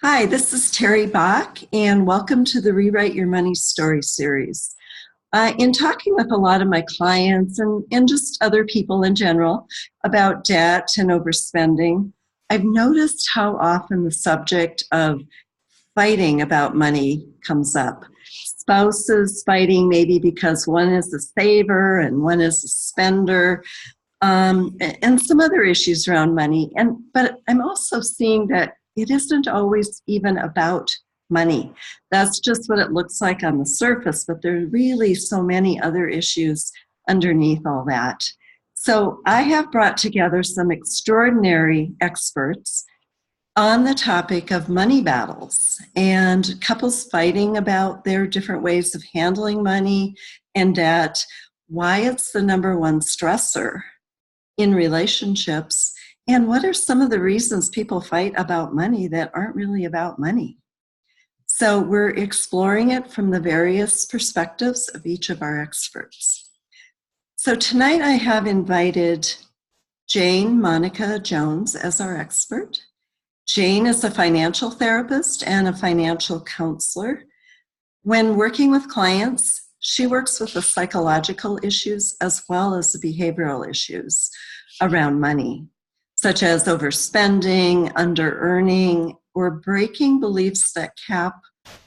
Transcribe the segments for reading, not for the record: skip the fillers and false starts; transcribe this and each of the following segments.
Hi, this is Terry Bach, and welcome to the Rewrite Your Money Story series. In talking with a lot of my clients and just other people in general about debt and overspending, I've noticed how often the subject of fighting about money comes up. Spouses fighting maybe because one is a saver and one is a spender, and some other issues around money. But I'm also seeing that it isn't always even about money. That's just what it looks like on the surface, but there are really so many other issues underneath all that. So I have brought together some extraordinary experts on the topic of money battles and couples fighting about their different ways of handling money and debt, why it's the number one stressor in relationships, and what are some of the reasons people fight about money that aren't really about money. So we're exploring it from the various perspectives of each of our experts. So tonight I have invited Jane MonicaJones as our expert. Jane is a financial therapist and a financial counselor. When working with clients, she works with the psychological issues as well as the behavioral issues around money, such as overspending, under-earning, or breaking beliefs that cap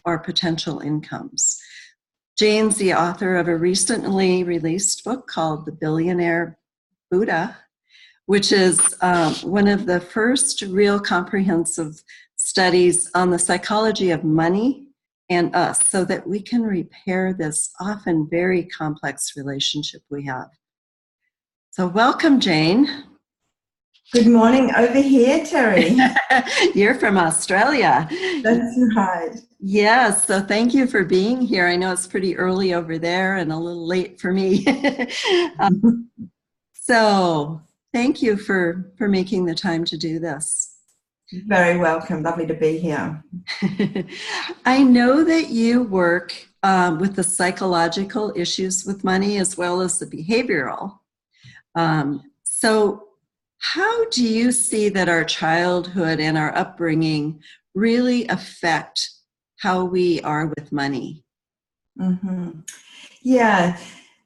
our potential incomes. Jane's the author of a recently released book called The Billionaire Buddha, which is one of the first real comprehensive studies on the psychology of money and us, so that we can repair this often very complex relationship we have. So welcome, Jane. Good morning over here, Terry. You're from Australia. That's right. Yes, so thank you for being here. I know it's pretty early over there and a little late for me. So thank you for making the time to do this. Very welcome. Lovely to be here. I know that you work with the psychological issues with money as well as the behavioral. So how do you see that our childhood and our upbringing really affect how we are with money? Mm-hmm. Yeah,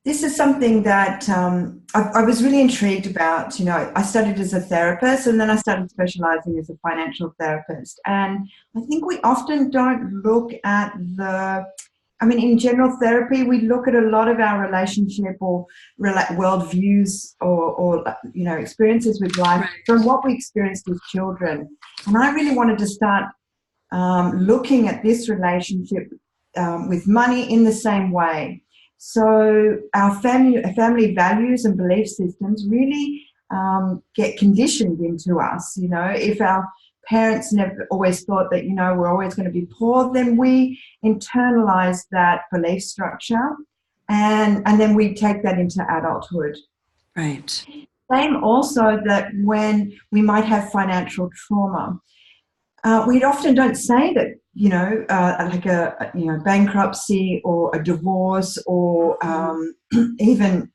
this is something that I was really intrigued about. I studied as a therapist and then I started specializing as a financial therapist. And I think we often don't look at in general therapy, we look at a lot of our relationship or worldviews or experiences with life from what we experienced as children. And I really wanted to start looking at this relationship with money in the same way. So our family values and belief systems really get conditioned into us. If our parents never always thought that, we're always going to be poor, then we internalize that belief structure and then we take that into adulthood. Right. Same also that when we might have financial trauma, we often don't say that, like a bankruptcy or a divorce or even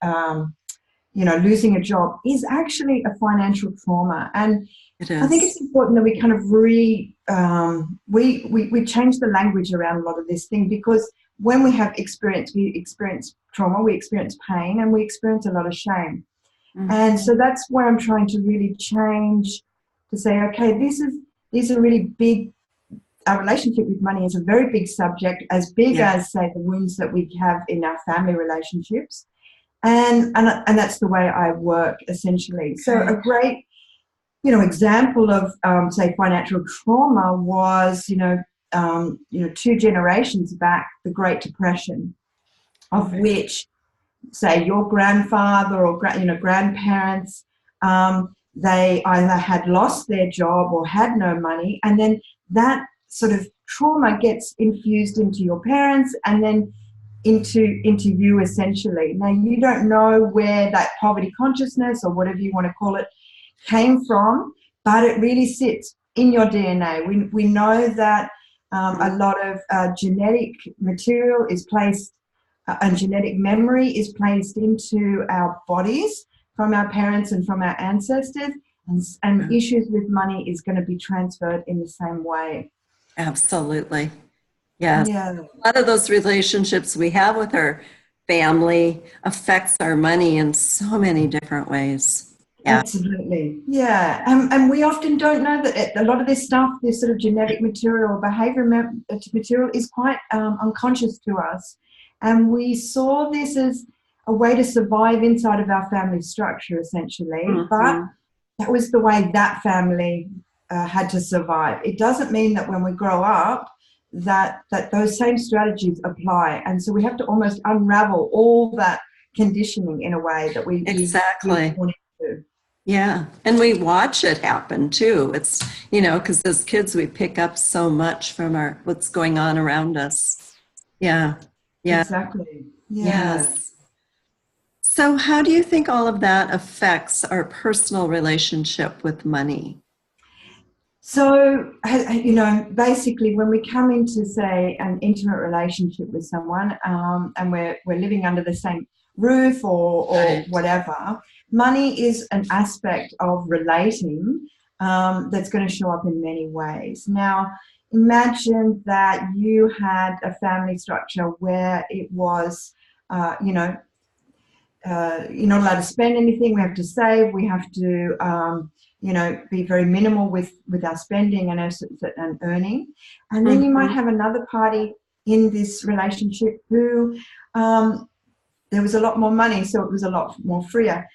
losing a job is actually a financial trauma. And I think it's important that we kind of we change the language around a lot of this thing, because when we experience trauma, we experience pain, and we experience a lot of shame. Mm-hmm. And so that's where I'm trying to really change, to say, okay, these are really big. Our relationship with money is a very big subject, as big as, say, the wounds that we have in our family relationships. And that's the way I work, essentially. So a great, example of, say, financial trauma was, 2 generations back, the Great Depression, of which, say, your grandfather or grandparents, they either had lost their job or had no money, and then that sort of trauma gets infused into your parents and then into you, essentially. Now, you don't know where that poverty consciousness, or whatever you want to call it, came from, but it really sits in your DNA. We know that a lot of genetic material is placed and genetic memory is placed into our bodies from our parents and from our ancestors, and issues with money is going to be transferred in the same way. Absolutely. Yes. Yeah. A lot of those relationships we have with our family affects our money in so many different ways. Yeah. Absolutely. Yeah. And we often don't know that a lot of this stuff, this sort of genetic material or behavior material is quite unconscious to us. And we saw this as a way to survive inside of our family structure, essentially. But Hmm. that was the way that family had to survive. It doesn't mean that when we grow up, that those same strategies apply. And so we have to almost unravel all that conditioning in a way that we were Exactly. born into. Yeah. And we watch it happen too. It's, because as kids, we pick up so much from what's going on around us. Yeah. Yeah. Exactly. Yeah. Yes. So, how do you think all of that affects our personal relationship with money? So, basically, when we come into, say, an intimate relationship with someone, and we're living under the same roof or Right. whatever, money is an aspect of relating that's going to show up in many ways. Now, imagine that you had a family structure where it was, you're not allowed to spend anything. We have to save. We have to, be very minimal with our spending and earning. And then you might Hmm. have another party in this relationship who there was a lot more money, so it was a lot more freer.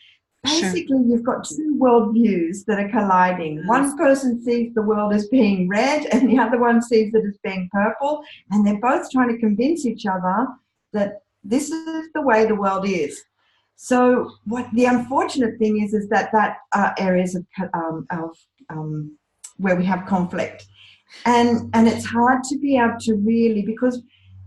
Sure. Basically, you've got two worldviews that are colliding. Yes. One person sees the world as being red, and the other one sees it as being purple, and they're both trying to convince each other that this is the way the world is. So, what the unfortunate thing is that areas of where we have conflict, and it's hard to be able to really, because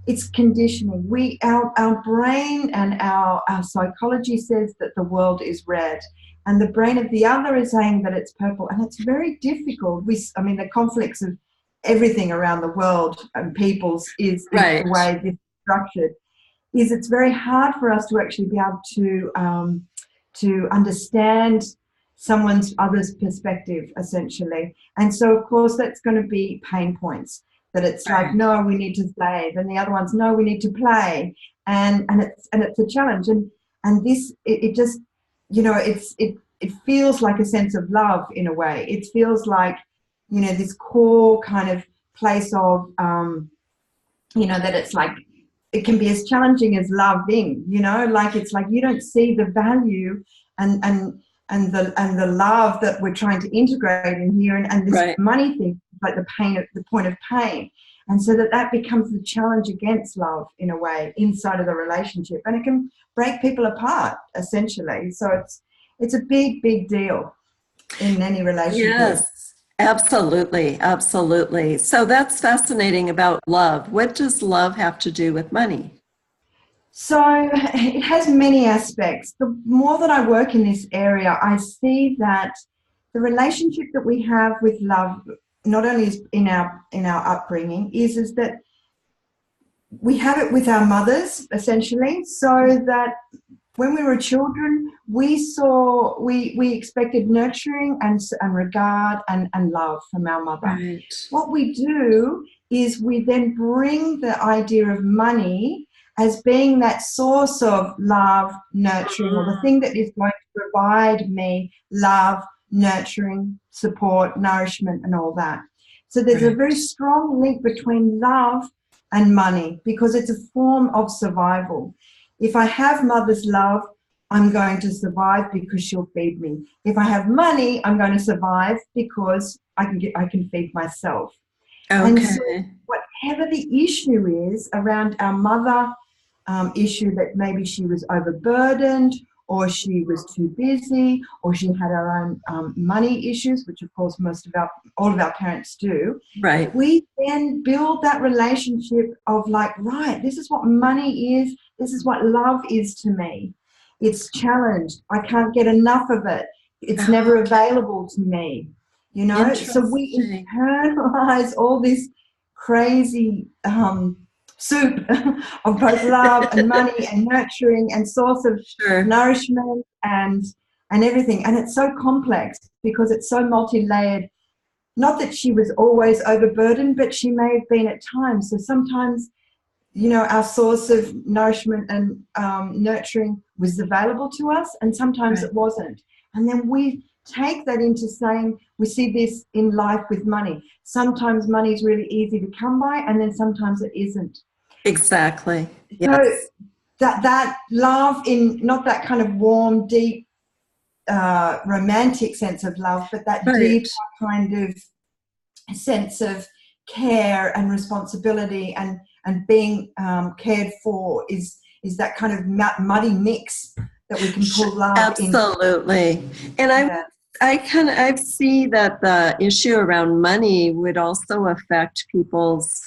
it's conditioning. Our brain and our psychology says that the world is red, and the brain of the other is saying that it's purple, and it's very difficult. The conflicts of everything around the world and peoples is the Right. way this is structured. Is it's very hard for us to actually be able to understand someone's other's perspective, essentially. And so, of course, that's going to be pain points. That it's like, Right. no, we need to save, and the other one's, no, we need to play, and it's a challenge, and this it just it feels like a sense of love in a way. It feels like this core kind of place of that it's like it can be as challenging as loving, like it's like you don't see the value and the love that we're trying to integrate in here, and this Right. money thing, like the point of pain. And so that becomes the challenge against love in a way inside of the relationship, and it can break people apart essentially. So it's a big deal in any relationship. Yes, absolutely. Absolutely. So that's fascinating about love. What does love have to do with money? So it has many aspects. The more that I work in this area, I see that the relationship that we have with love, not only is in our upbringing, is that we have it with our mothers essentially, so that when we were children, we expected nurturing and regard and love from our mother. Right. What we do is we then bring the idea of money as being that source of love, nurturing, or the thing that is going to provide me love, nurturing, support, nourishment, and all that. So there's a very Right. strong link between love and money because it's a form of survival. If I have mother's love, I'm going to survive because she'll feed me. If I have money, I'm going to survive because I can feed myself. And so, Okay. whatever the issue is around our mother, issue that maybe she was overburdened, or she was too busy, or she had her own money issues, which of course all of our parents do. Right. We then build that relationship of like, right, this is what money is. This is what love is to me. It's challenged. I can't get enough of it. It's never Okay. available to me. So we Interesting. internalize all this crazy soup of both love and money and nurturing and source of Sure. nourishment and everything. And it's so complex because it's so multi-layered not that she was always overburdened, but she may have been at times. So sometimes, you know, our source of nourishment and nurturing was available to us, and sometimes Right. it wasn't. And then we take that into saying, we see this in life with money. Sometimes money is really easy to come by, and then sometimes it isn't. Exactly. So Yes. that love, in not that kind of warm, deep, romantic sense of love, but that Right. deeper kind of sense of care and responsibility and being cared for is that kind of muddy mix that we can pull love into. Absolutely. And Yeah. I see that the issue around money would also affect people's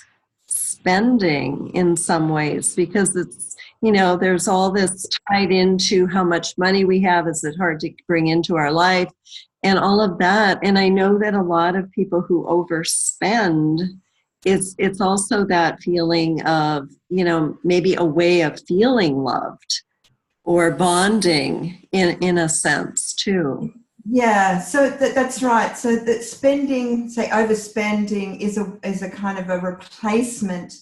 spending in some ways, because it's, you know, there's all this tied into how much money we have. Is it hard to bring into our life and all of that? And I know that a lot of people who overspend, it's also that feeling of, you know, maybe a way of feeling loved or bonding in a sense too. Yeah, so that's right. So that spending, say overspending, is a kind of a replacement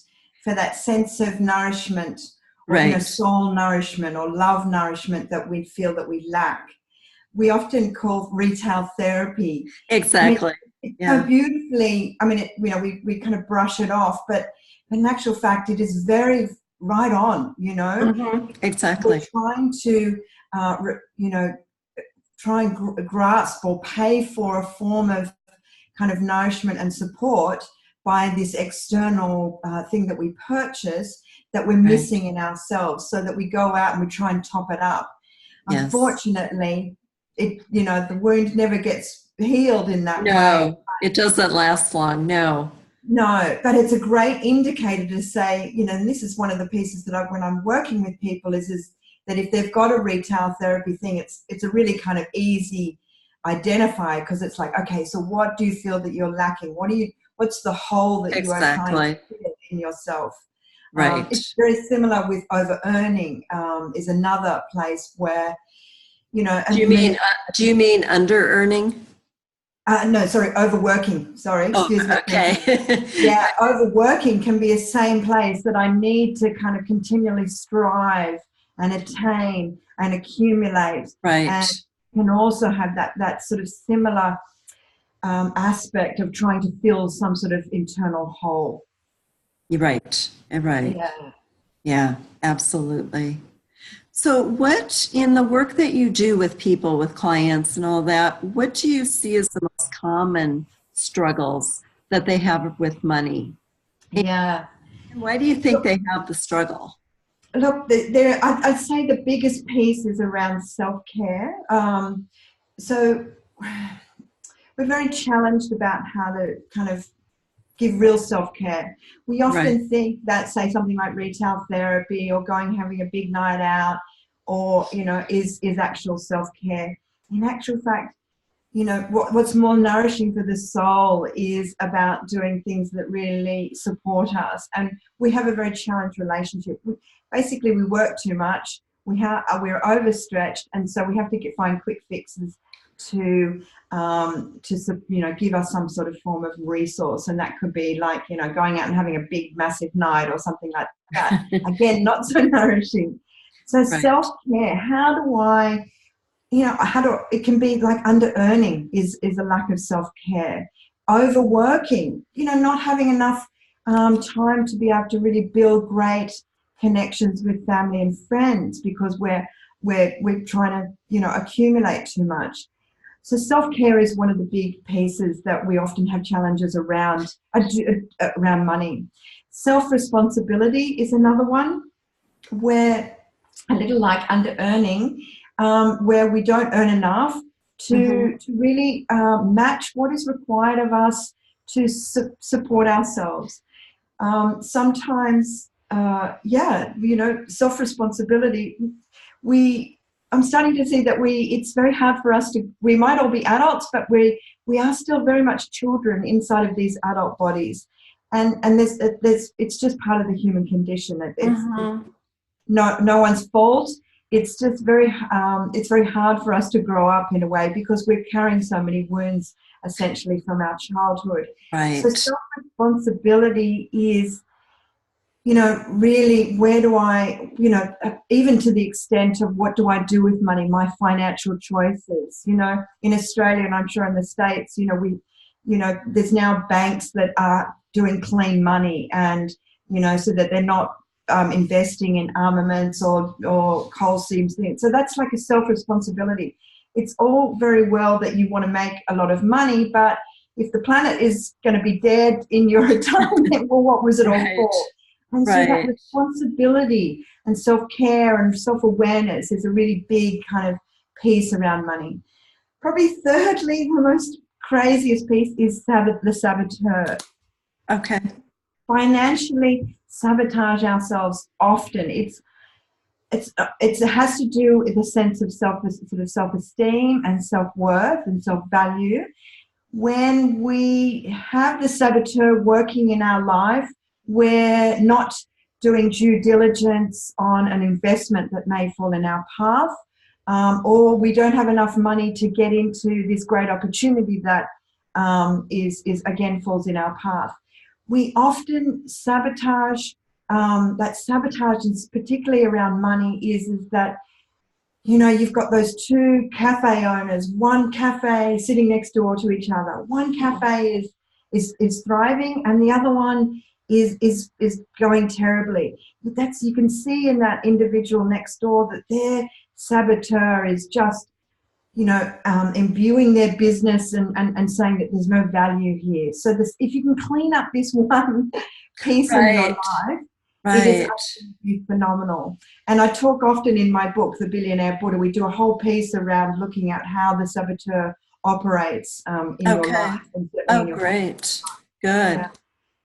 for that sense of nourishment, or you know, Right. soul nourishment or love nourishment that we feel that we lack. We often call retail therapy. I mean, Exactly. it's so Yeah. beautifully. I mean, you know, we kind of brush it off, but in actual fact, it is very right on. You know, we're Exactly. trying to, you know, try and grasp or pay for a form of kind of nourishment and support by this external thing that we purchase that we're Right. missing in ourselves, so that we go out and we try and top it up. Yes. Unfortunately, it, you know, the wound never gets healed in that way. No, it doesn't last long. No. No, but it's a great indicator to say, you know, and this is one of the pieces that when I'm working with people is that if they've got a retail therapy thing, it's a really kind of easy identifier, because it's like, okay, so what do you feel that you're lacking? What's the hole that you are trying to Exactly. fill in yourself? Right. It's very similar with over earning, is another place where, you know, Do and you for mean me, under earning? no, sorry, overworking. Sorry, Oh, excuse me. okay. Yeah, overworking can be a same place that I need to kind of continually strive and attain and accumulate, Right. and can also have that sort of similar aspect of trying to fill some sort of internal hole. You're right. You're right. Yeah. Yeah, absolutely. So, what in the work that you do with people, with clients and all that, what do you see as the most common struggles that they have with money? Yeah. And why do you think they have the struggle? Look, I'd say the biggest piece is around self-care. So we're very challenged about how to kind of give real self-care. We Right. often think that, say, something like retail therapy or going having a big night out, or you know, is actual self-care. In actual fact, you know, what's more nourishing for the soul is about doing things that really support us. And we have a very challenged relationship. Basically, we work too much. We're overstretched, and so we have to find quick fixes to you know, give us some sort of form of resource. And that could be like, you know, going out and having a big massive night or something like that. Again, not so nourishing. So Right. self-care, how do I, you know, it can be like under earning is a lack of self-care. Overworking, you know, not having enough time to be able to really build great connections with family and friends, because we're trying to, you know, accumulate too much. So self-care is one of the big pieces that we often have challenges around, around money. Self-responsibility is another one, where a little like under earning, where we don't earn enough Hmm. to really match what is required of us to support ourselves. Sometimes, yeah, you know, self-responsibility, I'm starting to see that it's very hard for us we might all be adults, but we are still very much children inside of these adult bodies. And it's just part of the human condition. It's Hmm. no one's fault. It's just it's very hard for us to grow up in a way, because we're carrying so many wounds essentially from our childhood. So Right. self-responsibility is, really, where do I, even to the extent of what do I do with money, my financial choices, in Australia, and I'm sure in the States, there's now banks that are doing clean money, and, so that they're not investing in armaments or coal seams. So that's like a self-responsibility. It's all very well that you want to make a lot of money, but if the planet is going to be dead in your retirement, well, what was it all Right. for? And so that Right. responsibility and self-care and self-awareness is a really big kind of piece around money. Probably thirdly, the most craziest piece is the saboteur. Okay. Financially sabotage ourselves often. It has to do with a sense of self-esteem and self-worth and self-value. When we have the saboteur working in our life, we're not doing due diligence on an investment that may fall in our path, or we don't have enough money to get into this great opportunity that is again falls in our path. We often sabotage. That sabotage is particularly around money is that you've got those two cafe owners, one cafe sitting next door to each other. One cafe is thriving, and the other one is going terribly. But you can see in that individual next door that their saboteur is just, imbuing their business and saying that there's no value here. So if you can clean up this one piece in your Right. life, it is Right. absolutely phenomenal. And I talk often in my book, The Billionaire Buddha, we do a whole piece around looking at how the saboteur operates in your Okay. life. And certainly Oh, in your great. Good. Yeah.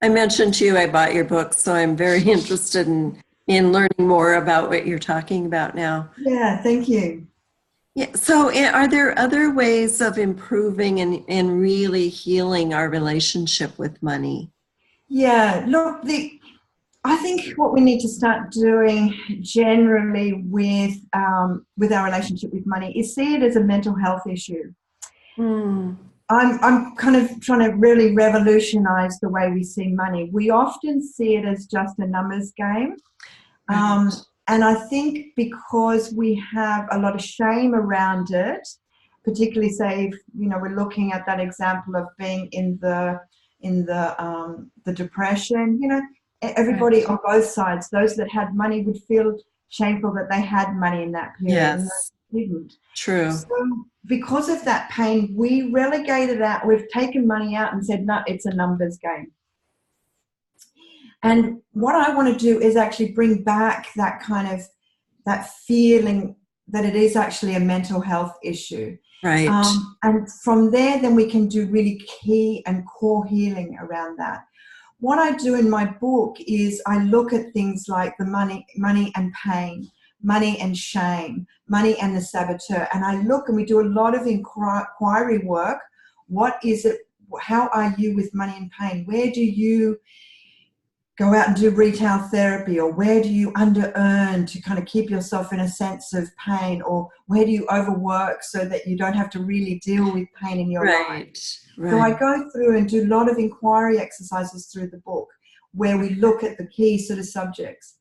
I mentioned to you I bought your book, so I'm very interested in learning more about what you're talking about now. Yeah, thank you. Yeah. So, are there other ways of improving and really healing our relationship with money? Yeah, look, I think what we need to start doing generally with our relationship with money is see it as a mental health issue. Hmm. I'm kind of trying to really revolutionize the way we see money. We often see it as just a numbers game. Right. And I think because we have a lot of shame around it, particularly say if we're looking at that example of being in the depression, everybody Right. on both sides, those that had money would feel shameful that they had money in that period and those Yes. that didn't. True. So because of that pain, we relegated out, we've taken money out and said, no, it's a numbers game. And what I want to do is actually bring back that feeling that it is actually a mental health issue. Right. And from there, then we can do really key and core healing around that. What I do in my book is I look at things like the money and pain, money and shame, money and the saboteur. And I look and we do a lot of inquiry work. What is it? How are you with money and pain? Where do you go out and do retail therapy, or where do you under-earn to kind of keep yourself in a sense of pain, or where do you overwork so that you don't have to really deal with pain in your life? Right. So I Right. go through and do a lot of inquiry exercises through the book where we look at the key sort of subjects.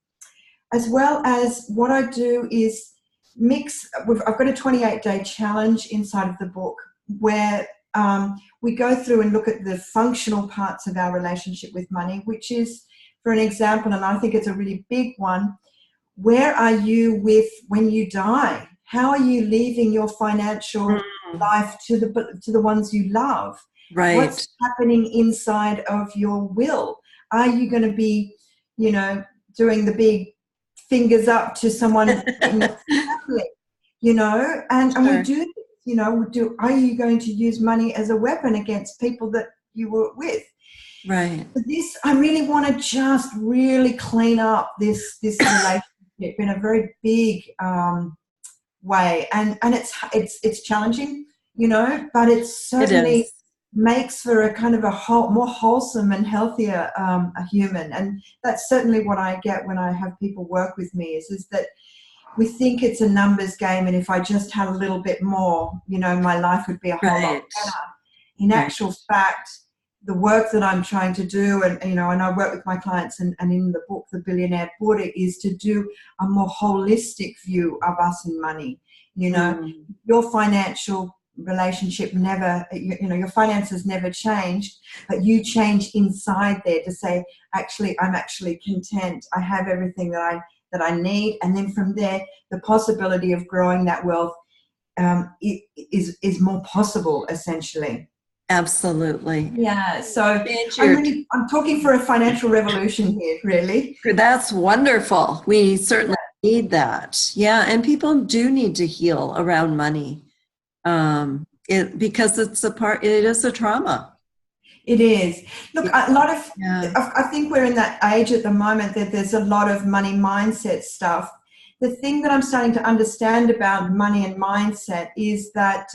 As well as what I do is I've got a 28-day challenge inside of the book where we go through and look at the functional parts of our relationship with money, which is, for an example, and I think it's a really big one, where are you with when you die? How are you leaving your financial life to the ones you love? Right. What's happening inside of your will? Are you going to be, doing the big fingers up to someone in your family? And we Sure. do, are you going to use money as a weapon against people that you were with? Right. But I really want to just really clean up this relationship in a very big way, and it's challenging, but it It certainly is. makes for a kind of more wholesome and healthier a human, and that's certainly what I get when I have people work with me is that we think it's a numbers game, and if I just had a little bit more, my life would be a whole lot Right. better. in Right. actual fact, the work that I'm trying to do, and and I work with my clients, and in the book, The Billionaire Border, is to do a more holistic view of us and money. Mm. Your financial relationship never, your finances never changed, but you change inside there to say, actually, I'm actually content. I have everything that I need, and then from there, the possibility of growing that wealth is more possible, essentially. Absolutely. Yeah, so Change I'm your, really I'm talking for a financial revolution here, really. that's wonderful. We certainly need that. Yeah, and people do need to heal around money. Because it is a trauma. It is. Look, a lot of Yeah. I think we're in that age at the moment that there's a lot of money mindset stuff. The thing that I'm starting to understand about money and mindset is that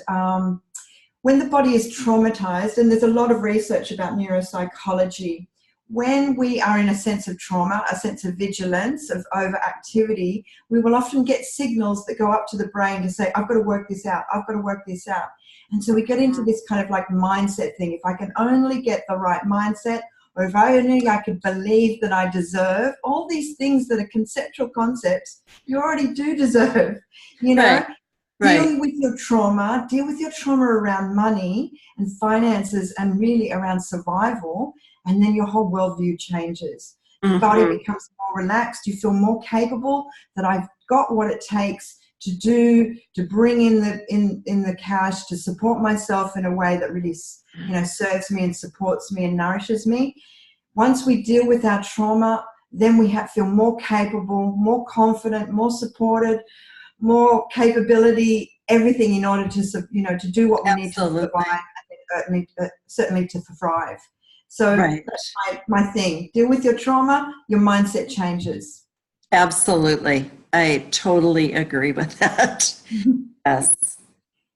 when the body is traumatized, and there's a lot of research about neuropsychology, when we are in a sense of trauma, a sense of vigilance, of overactivity, we will often get signals that go up to the brain to say, I've got to work this out, I've got to work this out. And so we get into this kind of like mindset thing. If I can only get the right mindset, or if I could believe that I deserve, all these things that are conceptual concepts, you already do deserve, Right. Right. Deal with your trauma around money and finances, and really around survival, and then your whole worldview changes. Your body Mm-hmm. becomes more relaxed. You feel more capable that I've got what it takes to bring in the cash to support myself in a way that really serves me and supports me and nourishes me. Once we deal with our trauma, then we feel more capable, more confident, more supported, more capability, everything in order to do what we need to Absolutely. survive, and certainly to thrive. So Right. that's my thing. Deal with your trauma, your mindset changes. Absolutely. I totally agree with that. Yes.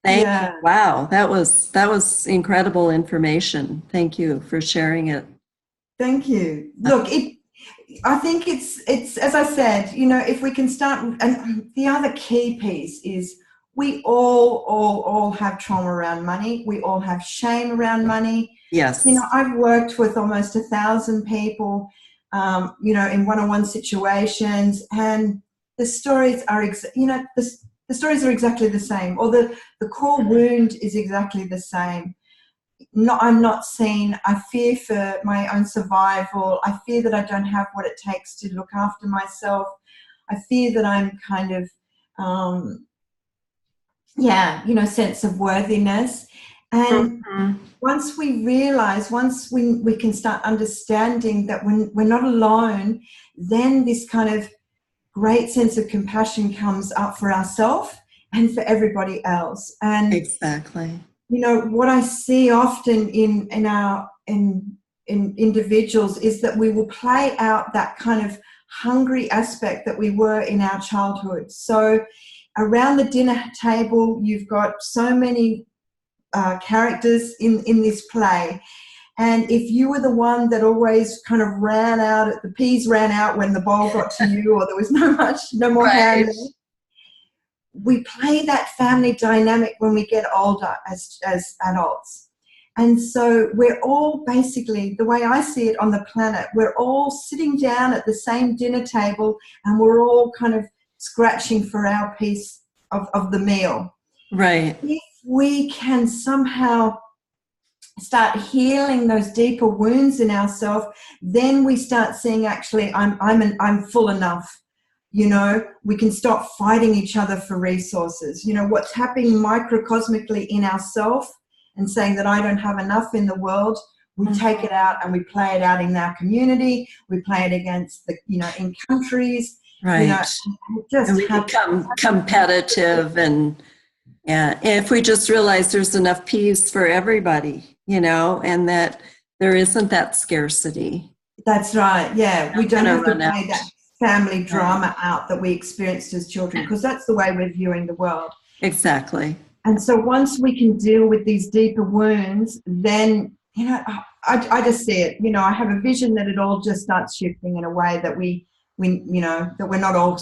Thank you. Yeah, Wow. That was incredible information. Thank you for sharing it. thank you. Look, I think it's as I said, if we can start, and the other key piece is we all have trauma around money. We all have shame around money. Yes. I've worked with almost 1,000 people, in one-on-one situations, and the stories are, the stories are exactly the same, or the core wound is exactly the same. I'm not seen. I fear for my own survival. I fear that I don't have what it takes to look after myself. I fear that I'm kind of, sense of worthiness. And Mhm. once we realize, once we can start understanding that when we're not alone, then this kind of great sense of compassion comes up for ourselves and for everybody else. And Exactly. what I see often in individuals is that we will play out that kind of hungry aspect that we were in our childhood. So around the dinner table, you've got so many characters in this play. And if you were the one that always kind of the peas ran out when the bowl got to you, or there was no more Right. hand, we play that family dynamic when we get older as adults. And so we're all basically, the way I see it on the planet, we're all sitting down at the same dinner table, and we're all kind of scratching for our piece of the meal. Right. If we can somehow start healing those deeper wounds in ourselves, then we start seeing, actually, I'm full enough. We can stop fighting each other for resources. What's happening microcosmically in ourselves, and saying that I don't have enough in the world, we take it out and we play it out in our community. We play it against in countries. Right. Just And we become competitive, and if we just realize there's enough peas for everybody, and that there isn't that scarcity. That's right. Yeah, we don't have to play that family drama Right. out that we experienced as children, because that's the way we're viewing the world. Exactly. And so once we can deal with these deeper wounds, then, I just see it. I have a vision that it all just starts shifting in a way that that we're not all,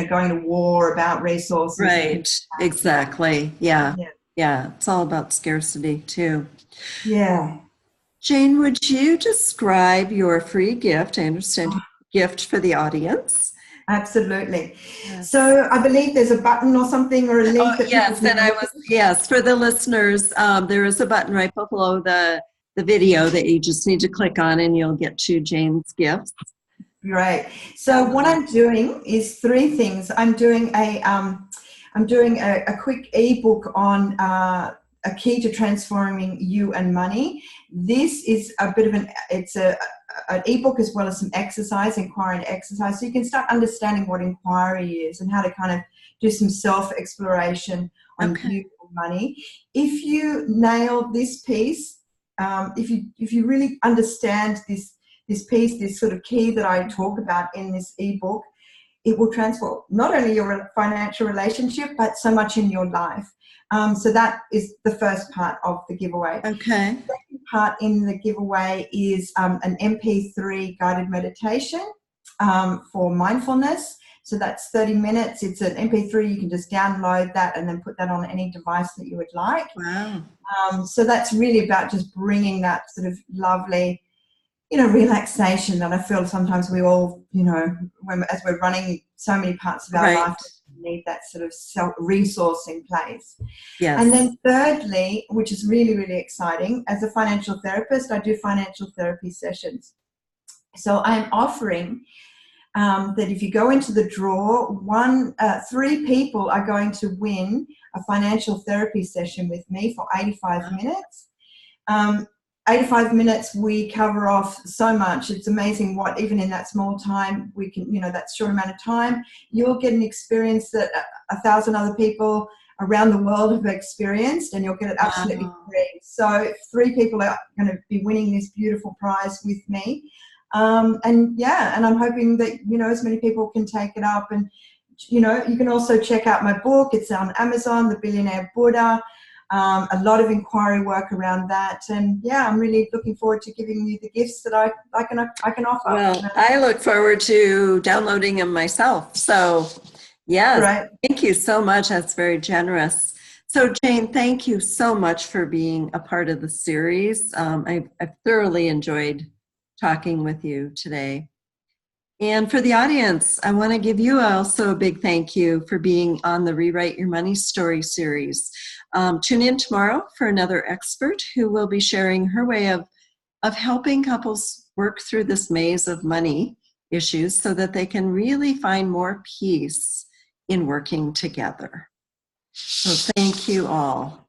going to war about resources. Right. Exactly. Yeah. Yeah. Yeah. It's all about scarcity too. Yeah. Jane, would you describe your free gift? I understand you have a gift for the audience. Absolutely. Yes. So I believe there's a button or something or a Oh, link that people yes, can and I go was, to. yes, for the listeners, there is a button right below the video that you just need to click on and you'll get to Jane's gifts. Great. So what I'm doing is three things. I'm doing a quick ebook on a key to transforming you and money. This is a bit of an ebook as well as some exercise, inquiry and exercise, so you can start understanding what inquiry is and how to kind of do some self-exploration on Okay. you and money. If you nail this piece, if you really understand this piece, this sort of key that I talk about in this ebook, it will transform not only your financial relationship, but so much in your life. So that is the first part of the giveaway. Okay. The second part in the giveaway is an MP3 guided meditation for mindfulness. So that's 30 minutes. It's an MP3. You can just download that and then put that on any device that you would like. Wow. So that's really about just bringing that sort of lovely, relaxation that I feel sometimes we all, as we're running so many parts of our Right. life, we need that sort of resource in place. Yes. And then thirdly, which is really, really exciting, as a financial therapist, I do financial therapy sessions. So I'm offering that if you go into the draw, 3 people are going to win a financial therapy session with me for 85 minutes. 85 minutes, we cover off so much. It's amazing what, even in that small time, we can, that short amount of time, you'll get an experience that 1,000 other people around the world have experienced, and you'll get it absolutely free. So 3 people are going to be winning this beautiful prize with me. And I'm hoping that, as many people can take it up. And, you can also check out my book. It's on Amazon, The Billionaire Buddha. A lot of inquiry work around that, and I'm really looking forward to giving you the gifts that I can offer. Well, I look forward to downloading them myself. So, yes, Great. Thank you so much. That's very generous. So, Jane, thank you so much for being a part of the series. I've thoroughly enjoyed talking with you today. And for the audience, I want to give you also a big thank you for being on the Rewrite Your Money Story series. Tune in tomorrow for another expert who will be sharing her way of helping couples work through this maze of money issues so that they can really find more peace in working together. So thank you all.